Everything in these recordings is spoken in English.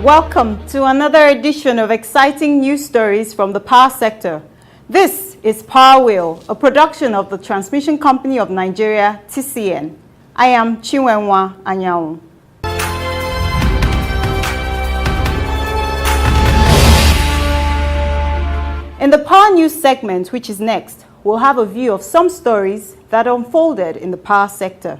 Welcome to another edition of exciting news stories from the power sector. This is Power Wheel, a production of the Transmission Company of Nigeria, TCN. I am Chinwenwa Anyanwu. In the Power News segment, which is next, we'll have a view of some stories that unfolded in the power sector.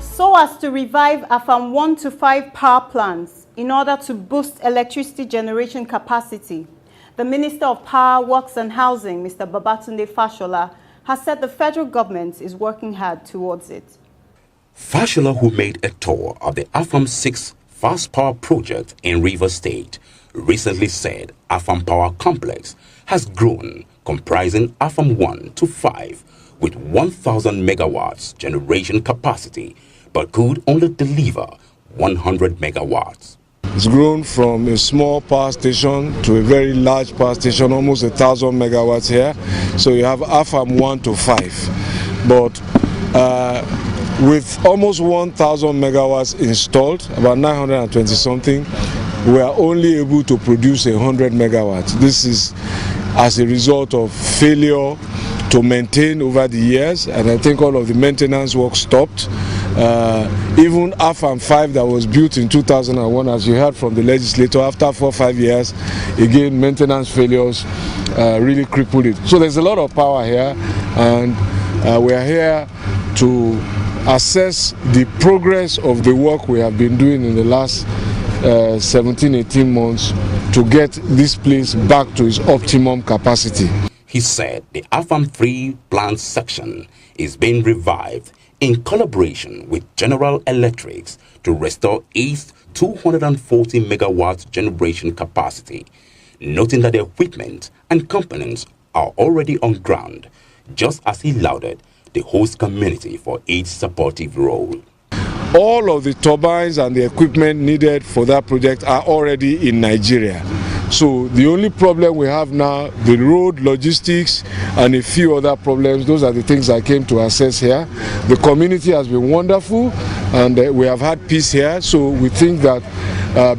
So as to revive AFAM 1 to 5 power plants in order to boost electricity generation capacity, the Minister of Power, Works and Housing, Mr. Babatunde Fashola, has said the federal government is working hard towards it. Fashola, who made a tour of the AFAM 6 fast power project in Rivers State, recently said AFAM Power Complex has grown, comprising AFAM 1 to 5 with 1,000 megawatts generation capacity, but could only deliver 100 megawatts. It's grown from a small power station to a very large power station, almost 1,000 megawatts here. So you have AFAM 1 to 5. But with almost 1,000 megawatts installed, about 920 something, we are only able to produce 100 megawatts. This is as a result of failure to maintain over the years, and I think all of the maintenance work stopped. Even AFAM 5 that was built in 2001, as you heard from the legislator, after 4 or 5 years, again, maintenance failures really crippled it. So there's a lot of power here, and we are here to assess the progress of the work we have been doing in the last 17-18 months to get this place back to its optimum capacity. He said the AFAM 3 plant section is being revived in collaboration with General Electric to restore its 240 megawatt generation capacity, noting that the equipment and components are already on ground, just as he lauded the host community for its supportive role. All of the turbines and the equipment needed for that project are already in Nigeria. So the only problem we have now, the road logistics and a few other problems, those are the things I came to assess here. The community has been wonderful, and we have had peace here. So we think that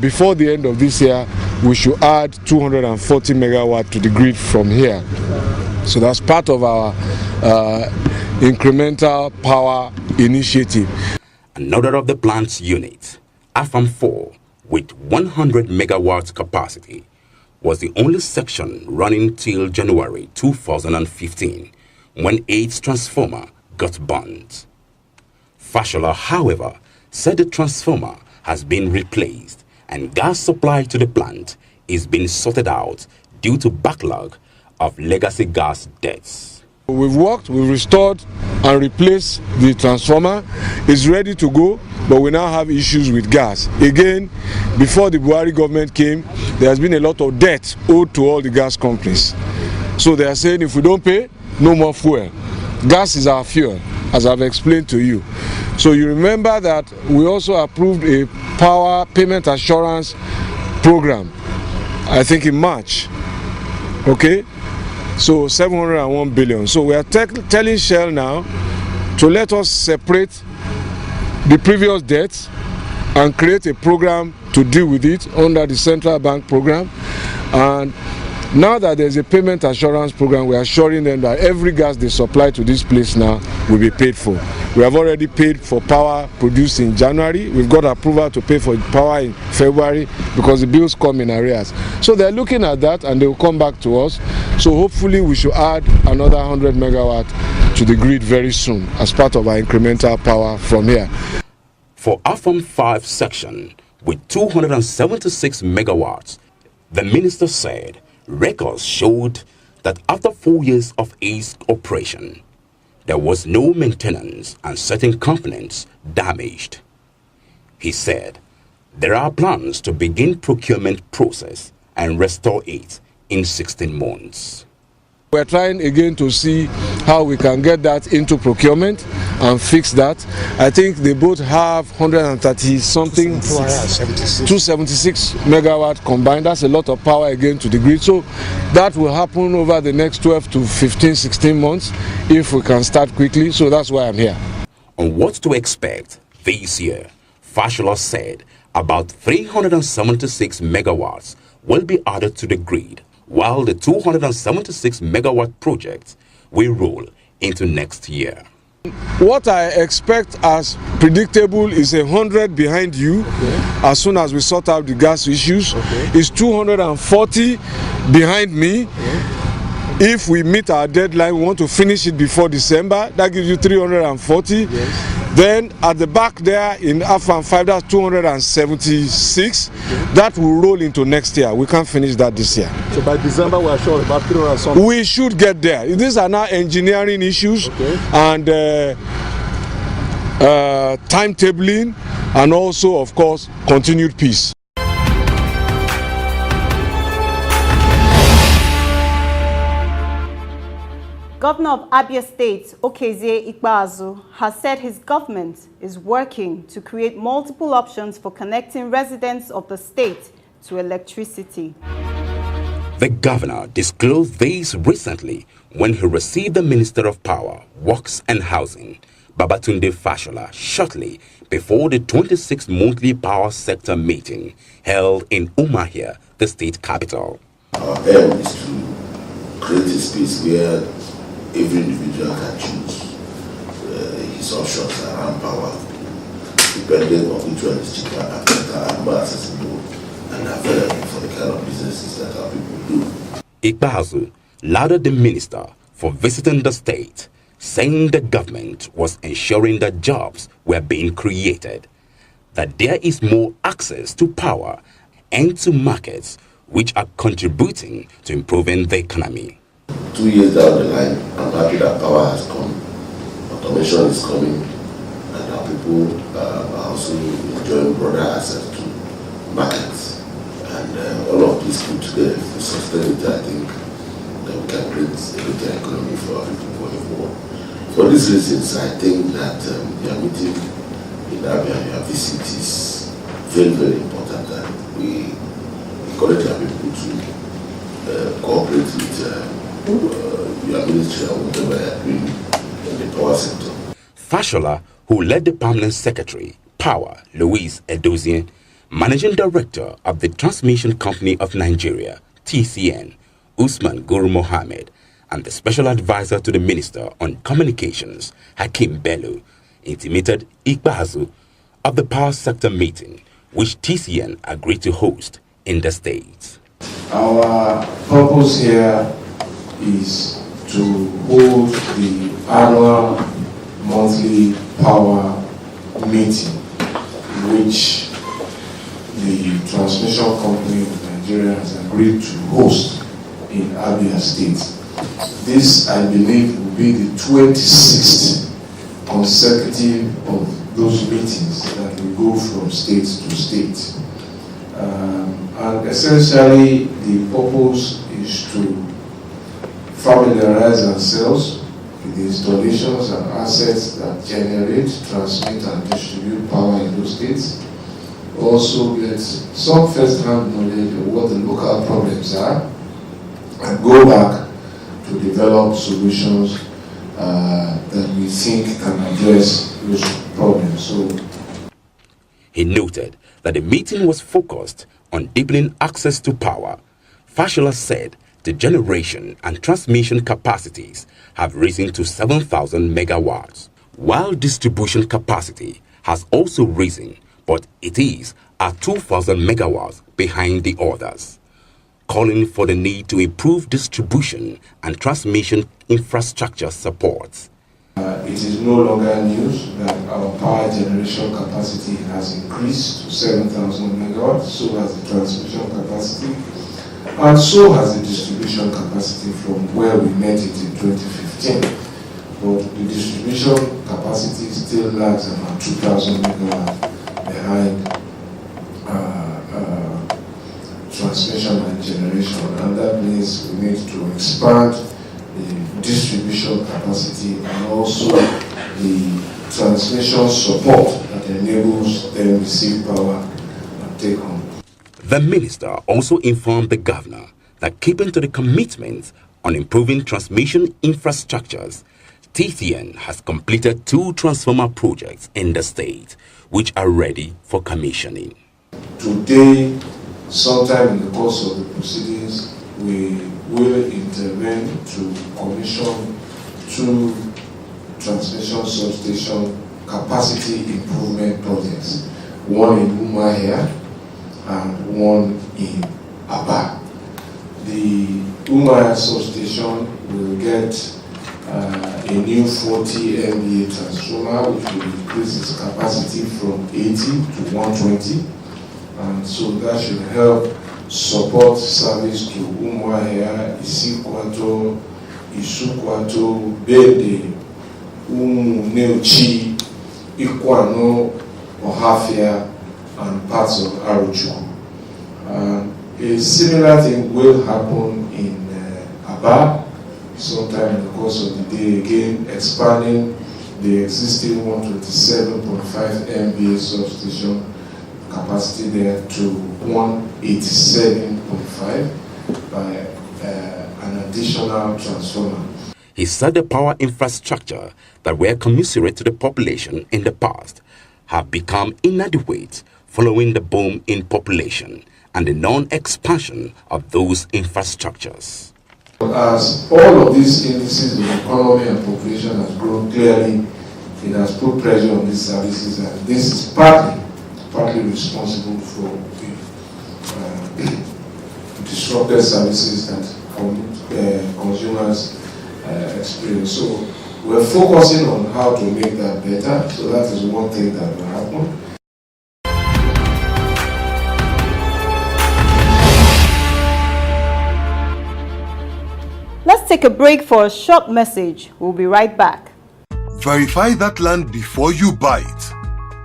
before the end of this year, we should add 240 megawatt to the grid from here. So that's part of our incremental power initiative. Another of the plant's units, AFAM 4, with 100 megawatts capacity, was the only section running till January 2015, when its transformer got burnt. Fashola, however, said the transformer has been replaced and gas supply to the plant is being sorted out due to backlog of legacy gas debts. We've worked, we've restored and replaced the transformer. It's ready to go, but we now have issues with gas. Again, before the Buhari government came, there has been a lot of debt owed to all the gas companies. So they are saying if we don't pay, no more fuel. Gas is our fuel, as I've explained to you. So you remember that we also approved a power payment assurance program, I think in March. Okay? So 701 billion. So we are telling Shell now to let us separate the previous debts and create a program to deal with it under the central bank program. And now that there's a payment assurance program, we are assuring them that every gas they supply to this place now will be paid for. We have already paid for power produced in January. We've got approval to pay for power in February because the bills come in arrears. So they're looking at that and they will come back to us. So hopefully we should add another 100 megawatt to the grid very soon as part of our incremental power from here. For AFAM 5 section with 276 megawatts, the minister said records showed that after 4 years of its operation, there was no maintenance and certain components damaged. He said there are plans to begin procurement process and restore it in 16 months. We're trying again to see how we can get that into procurement and fix that. I think they both have 130 something, 276 megawatt combined. That's a lot of power again to the grid. So that will happen over the next 12 to 15, 16 months if we can start quickly. So that's why I'm here. on what to expect this year, Fashola said about 376 megawatts will be added to the grid, while the 276 megawatt project will roll into next year. What I expect as predictable is 100 behind you. As soon as we sort out the gas issues. Is 240 behind me. If we meet our deadline, we want to finish it before December. That gives you 340. Then at the back there in AFAM 5, that's 276. That will roll into next year. We can't finish that this year. So by December, we are sure about 300 something. We should get there. These are now engineering issues and timetabling, and also, of course, continued peace. Governor of Abia State, Okezie Ikpeazu, has said his government is working to create multiple options for connecting residents of the state to electricity. The governor disclosed this recently when he received the Minister of Power, Works and Housing, Babatunde Fashola, shortly before the 26th monthly power sector meeting held in Umuahia, the state capital. Our aim is to create a space where every individual can choose his options around power, depending on which one is cheaper and more accessible and available for the kind of businesses that our people do. Ikpeazu lauded the minister for visiting the state, saying the government was ensuring that jobs were being created, that there is more access to power and to markets which are contributing to improving the economy. 2 years down the line, I'm happy that power has come, automation is coming, and our people are also enjoying broader access to markets. And all of this put together, if we sustain it, I think that we can create a better economy for our people going forward. For these reasons, I think that your meeting in Abia, your visit is very, very important, and we encourage our people to cooperate with your ministry and whatever you are doing in the power sector. Fashola, who led the permanent secretary, Power, Louise Edozien, managing director of the Transmission Company of Nigeria, TCN, Usman Guru Mohammed, and the special advisor to the Minister on Communications, Hakim Bello, intimated Ikpeazu of the power sector meeting, which TCN agreed to host in the state. Our purpose here is to hold the annual monthly power meeting, which the Transmission Company of Nigeria has agreed to host in Abia State. This, I believe, will be the 26th consecutive of those meetings that will go from state to state. And essentially, the purpose is to familiarize ourselves with the installations and assets that generate, transmit, and distribute power in those states. Also get some first-hand knowledge of what the local problems are, and go back to develop solutions that we think can address those problems. So, he noted that the meeting was focused on deepening access to power. Fashola said the generation and transmission capacities have risen to 7,000 megawatts, while distribution capacity has also risen, but it is at 2,000 megawatts behind the others, calling for the need to improve distribution and transmission infrastructure support. It is no longer news that our power generation capacity has increased to 7,000 megawatts, so has the transmission capacity, and so has the distribution capacity from where we met it in 2015. But the distribution capacity still lags about 2,000 megawatts behind transmission and generation, and that means we need to expand the distribution capacity and also the transmission support that enables them to receive power and take home. The minister also informed the governor that keeping to the commitment on improving transmission infrastructures, TCN has completed 2 transformer projects in the state, which are ready for commissioning. Today, sometime in the course of the proceedings, we will intervene to commission 2 transmission substation capacity improvement projects, one in Umuahia and one in Aba. The Umuahia substation will get a new 40 MVA transformer, which will increase its capacity from 80 to 120, and so that should help support service to Umuahia, Isikwato, Isukwato, Bende, Neuchi, Ikwano, Ohafia, and parts of Arochukwu. A similar thing will happen in Aba sometime in the course of the day, again expanding the existing 127.5 MVA substation capacity there to 187.5 by an additional transformer. He said the power infrastructure that were commensurate to the population in the past have become inadequate following the boom in population and the non-expansion of those infrastructures. As all of these indices of economy and population has grown, clearly it has put pressure on these services, and this is partly responsible for the disrupted services that consumers experience. So we're focusing on how to make that better, so that is one thing that will happen. Let's take a break for a short message. We'll be right back. Verify that land before you buy it.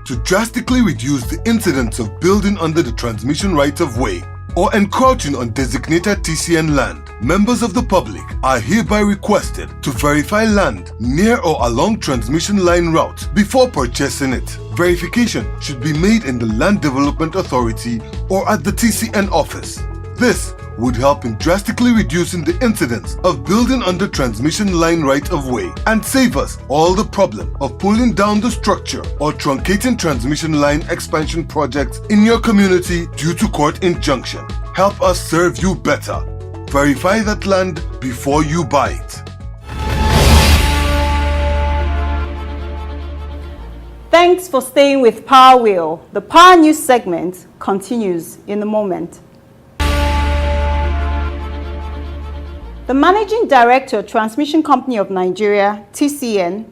To drastically reduce the incidence of building under the transmission right-of-way or encroaching on designated TCN land, members of the public are hereby requested to verify land near or along transmission line route before purchasing it. Verification should be made in the Land Development Authority or at the TCN office. This would help in drastically reducing the incidence of building under transmission line right-of-way and save us all the problem of pulling down the structure or truncating transmission line expansion projects in your community due to court injunction. Help us serve you better. Verify that land before you buy it. Thanks for staying with Power Wheel. The Power News segment continues in a moment. The Managing Director, Transmission Company of Nigeria, TCN,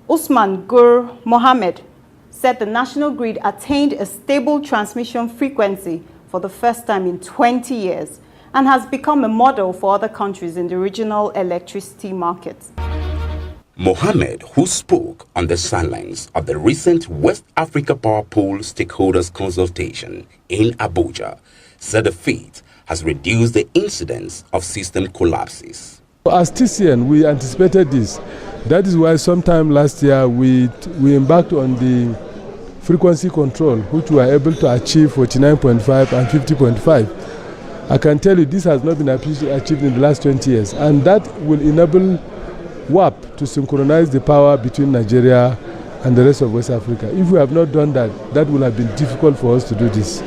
Usman Gur Mohammed, said the national grid attained a stable transmission frequency for the first time in 20 years and has become a model for other countries in the regional electricity market. Mohammed, who spoke on the sidelines of the recent West Africa Power Pool Stakeholders Consultation in Abuja, said the feat has reduced the incidence of system collapses. As TCN, we anticipated this. That is why sometime last year we embarked on the frequency control, which we were able to achieve 49.5 and 50.5. I can tell you this has not been achieved in the last 20 years, and that will enable WAP to synchronize the power between Nigeria and the rest of West Africa. If we have not done that, that would have been difficult for us to do this.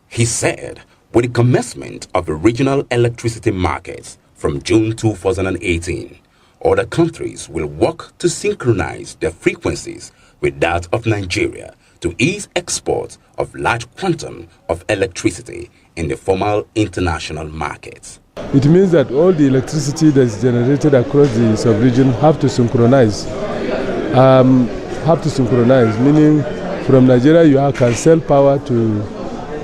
He said, with the commencement of the regional electricity markets from June 2018, other countries will work to synchronize their frequencies with that of Nigeria to ease export of large quantum of electricity in the formal international markets. It means that all the electricity that is generated across the sub-region have to synchronize. Meaning from Nigeria you can sell power to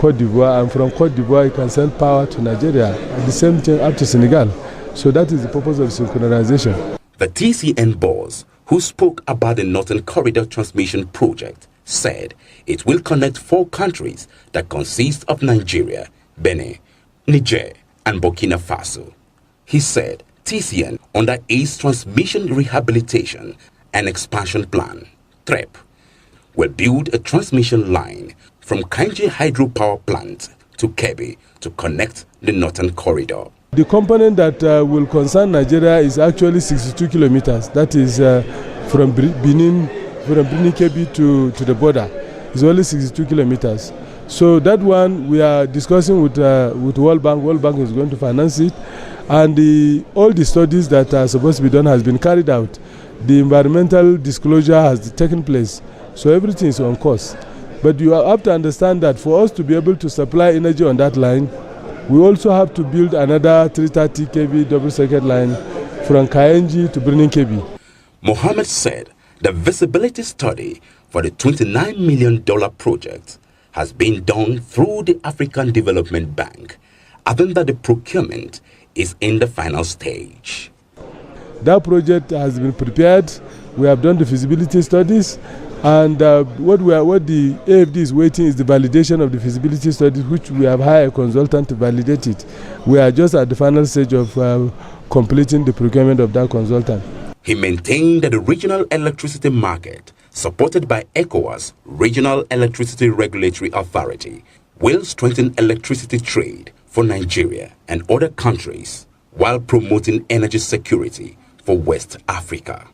Côte d'Ivoire, and from Côte d'Ivoire you can send power to Nigeria, and the same thing up to Senegal. So that is the purpose of synchronization. The TCN boss, who spoke about the Northern Corridor Transmission Project, said it will connect 4 countries that consist of Nigeria, Benin, Niger, and Burkina Faso. He said TCN, under its Transmission Rehabilitation and Expansion Plan, TREP, will build a transmission line from Kainji Hydropower Plant to Kebbi to connect the Northern Corridor. The component that will concern Nigeria is actually 62 kilometers. That is from Benin Kebbi to the border. It's only 62 kilometers. So that one we are discussing with World Bank. World Bank is going to finance it. And all the studies that are supposed to be done has been carried out. The environmental disclosure has taken place. So everything is on course. But you have to understand that for us to be able to supply energy on that line, we also have to build another 330 kV double circuit line from Kayenji to Benin Kebbi. Mohammed said the visibility study for the $29 million project has been done through the African Development Bank, adding that the procurement is in the final stage. That project has been prepared. We have done the feasibility studies, and what the AFD is waiting is the validation of the feasibility studies, which we have hired a consultant to validate it. We are just at the final stage of completing the procurement of that consultant. He maintained that the regional electricity market, supported by ECOWAS, Regional Electricity Regulatory Authority, will strengthen electricity trade for Nigeria and other countries while promoting energy security for West Africa.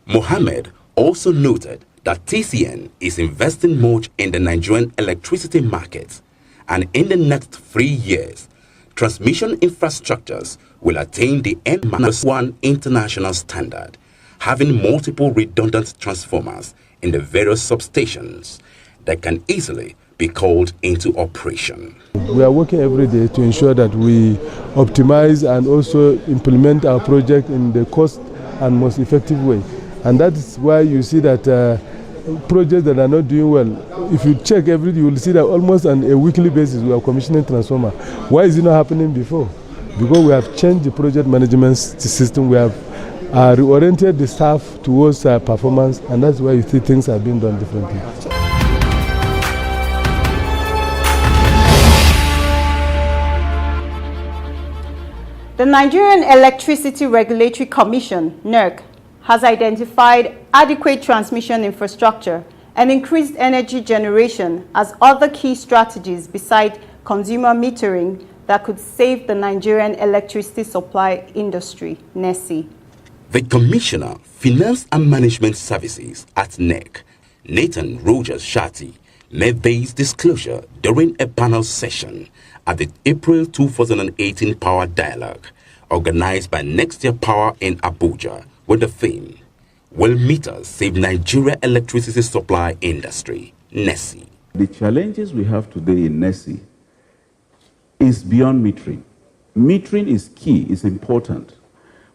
Mohammed also noted that TCN is investing much in the Nigerian electricity market, and in the next 3 years, transmission infrastructures will attain the N-1 international standard, having multiple redundant transformers in the various substations that can easily be called into operation. We are working every day to ensure that we optimize and also implement our project in the cost and most effective way. And that is why you see that projects that are not doing well, if you check every day, you will see that almost on a weekly basis we are commissioning transformer. Why is it not happening before? Because we have changed the project management system. We have reoriented the staff towards performance, and that's why you see things are being done differently. The Nigerian Electricity Regulatory Commission, NERC, has identified adequate transmission infrastructure and increased energy generation as other key strategies beside consumer metering that could save the Nigerian electricity supply industry, NESI. The Commissioner, Finance and Management Services at NERC, Nathan Rogers Shati, made this disclosure during a panel session at the April 2018 Power Dialogue, organized by Next Year Power in Abuja, with the theme, Will Meters Save Nigeria Electricity Supply Industry, NESI? The challenges we have today in NESI is beyond metering. Metering is key, is important,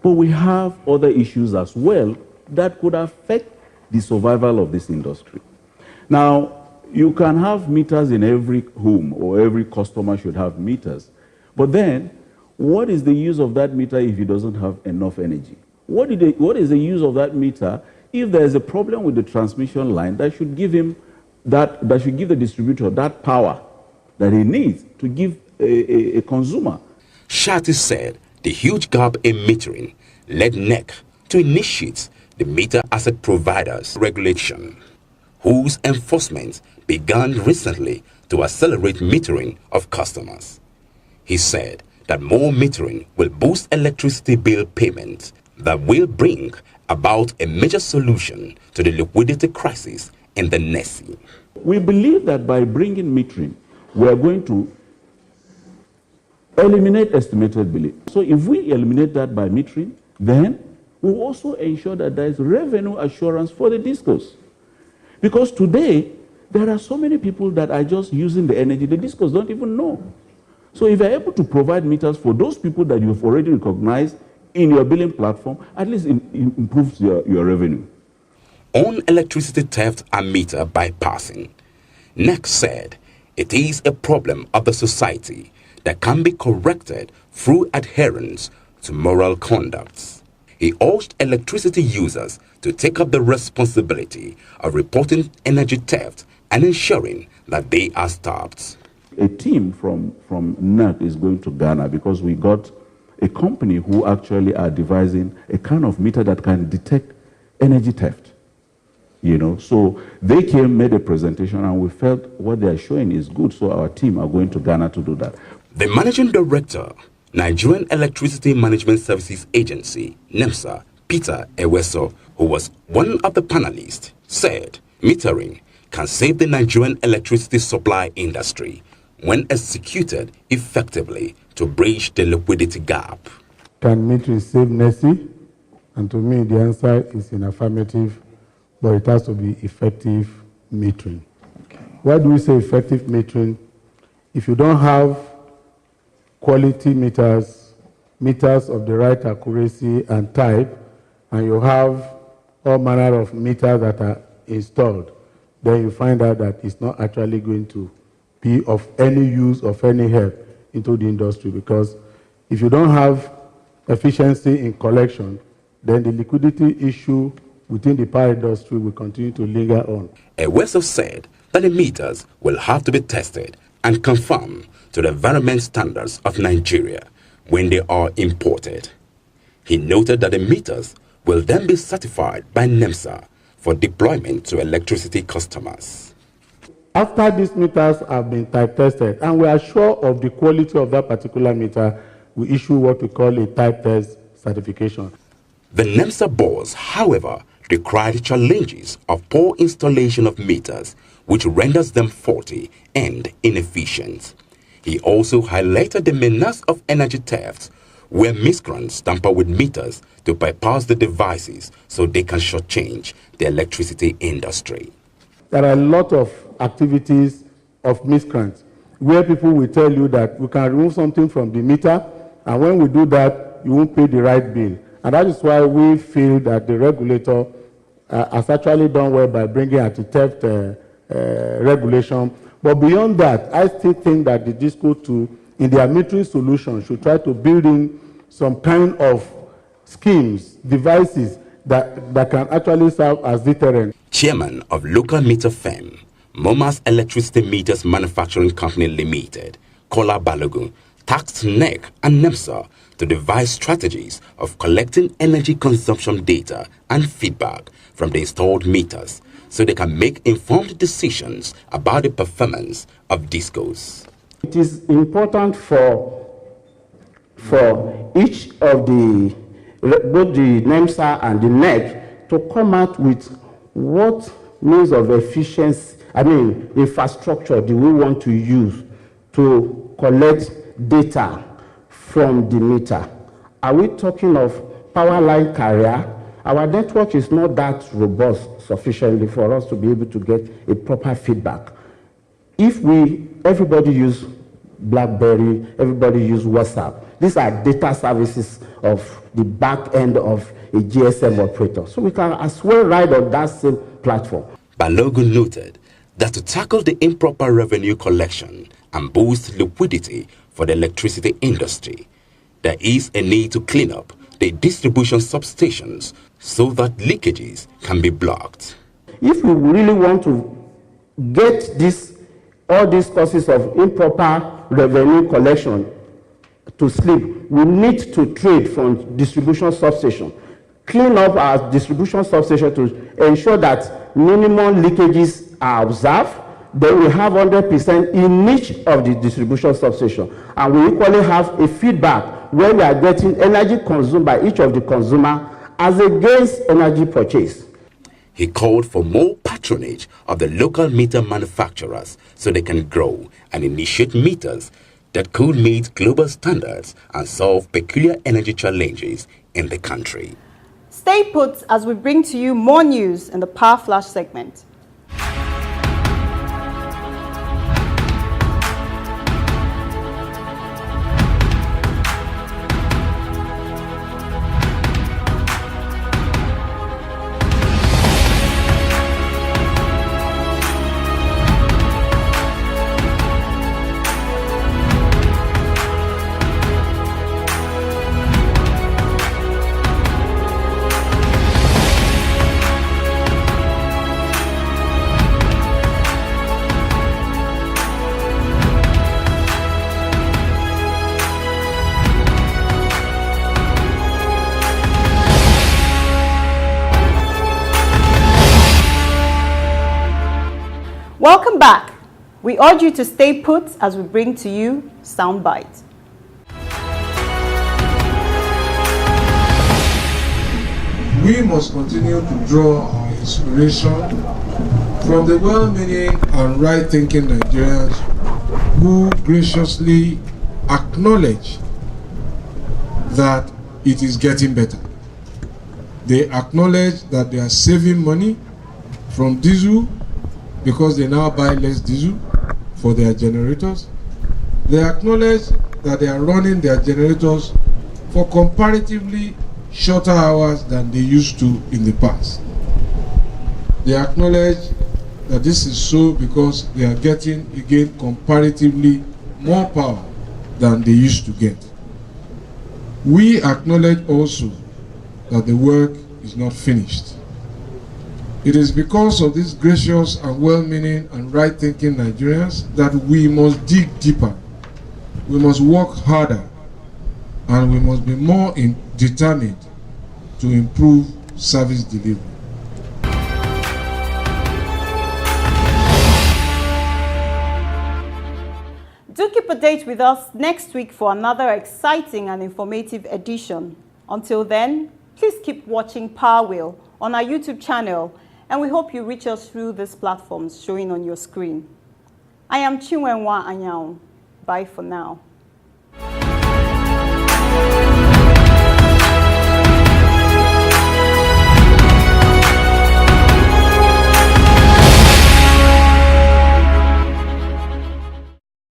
but we have other issues as well that could affect the survival of this industry. Now, you can have meters in every home, or every customer should have meters. But then, what is the use of that meter if it doesn't have enough energy? What is the use of that meter if there is a problem with the transmission line that should give that should give the distributor that power that he needs to give a consumer? Shati said the huge gap in metering led NEC to initiate the Meter Asset Providers Regulation, whose enforcement began recently to accelerate metering of customers. He said that more metering will boost electricity bill payments that will bring about a major solution to the liquidity crisis in the NESI. We believe that by bringing metering, we are going to eliminate estimated billing. So if we eliminate that by metering, then we also ensure that there is revenue assurance for the discos. Because today, there are so many people that are just using the energy, the discos don't even know. So if you're able to provide meters for those people that you've already recognized in your billing platform, at least it improves your revenue. On electricity theft and meter bypassing, NEC said it is a problem of the society that can be corrected through adherence to moral conducts. He urged electricity users to take up the responsibility of reporting energy theft and ensuring that they are stopped. A team from NEC is going to Ghana because we got a company who actually are devising a kind of meter that can detect energy theft. So they came, made a presentation, and we felt what they are showing is good, so our team are going to Ghana to do that. The managing director, Nigerian Electricity Management Services Agency, NEMSA, Peter Eweso, who was one of the panelists, said metering can save the Nigerian electricity supply industry when executed effectively to bridge the liquidity gap. Can metering save NESI? And to me, the answer is in affirmative, but it has to be effective metering. Okay. Why do we say effective metering? If you don't have quality meters, meters of the right accuracy and type, and you have all manner of meters that are installed, then you find out that it's not actually going to be of any use, of any help into the industry, because if you don't have efficiency in collection, then the liquidity issue within the power industry will continue to linger on. Eweso said that the meters will have to be tested and conform to the environment standards of Nigeria when they are imported. He noted that the meters will then be certified by NEMSA for deployment to electricity customers. After these meters have been type tested and we are sure of the quality of that particular meter, we issue what we call a type test certification. The NEMSA boards, however, decried challenges of poor installation of meters, which renders them faulty and inefficient. He also highlighted the menace of energy theft, where miscreants tamper with meters to bypass the devices so they can shortchange the electricity industry. There are a lot of activities of miscreants where people will tell you that we can remove something from the meter, and when we do that, you won't pay the right bill. And that is why we feel that the regulator has actually done well by bringing anti-theft regulation. But beyond that, I still think that the DISCO 2, in their metering solution, should try to build in some kind of schemes, devices that can actually serve as deterrent. Chairman of local meter firm, Momas Electricity Meters Manufacturing Company Limited, Kola Balogun, tasked NEC and NEMSA to devise strategies of collecting energy consumption data and feedback from the installed meters so they can make informed decisions about the performance of DISCOs. It is important for each of the, both the NEMSA and the NEC, to come out with what means of efficiency, infrastructure do we want to use to collect data from the meter. Are we talking of power line carrier? Our network is not that robust sufficiently for us to be able to get a proper feedback. If everybody use BlackBerry, everybody use WhatsApp, these are data services of the back end of a GSM operator. So we can as well ride on that same platform. Balogun noted that to tackle the improper revenue collection and boost liquidity for the electricity industry, there is a need to clean up the distribution substations so that leakages can be blocked. If we really want to get all these causes of improper revenue collection to sleep, we need to trade from distribution substation, clean up our distribution substation to ensure that minimum leakages are observed. Then we have 100% in each of the distribution substation, and we equally have a feedback where we are getting energy consumed by each of the consumer as against energy purchase. He called for more patronage of the local meter manufacturers so they can grow and initiate meters that could meet global standards and solve peculiar energy challenges in the country. Stay put as we bring to you more news in the Power Flash segment. Welcome back. We urge you to stay put as we bring to you Soundbite. we must continue to draw our inspiration from the well-meaning and right-thinking Nigerians who graciously acknowledge that it is getting better. They acknowledge that they are saving money from diesel because they now buy less diesel for their generators. They acknowledge that they are running their generators for comparatively shorter hours than they used to in the past. They acknowledge that this is so because they are getting, again, comparatively more power than they used to get. We acknowledge also that the work is not finished. It is because of these gracious and well-meaning and right-thinking Nigerians that we must dig deeper, we must work harder, and we must be more determined to improve service delivery. Do keep a date with us next week for another exciting and informative edition. Until then, please keep watching Power Wheel on our YouTube channel, and we hope you reach us through these platforms showing on your screen. I am Chinwenwa Anyao. Bye for now.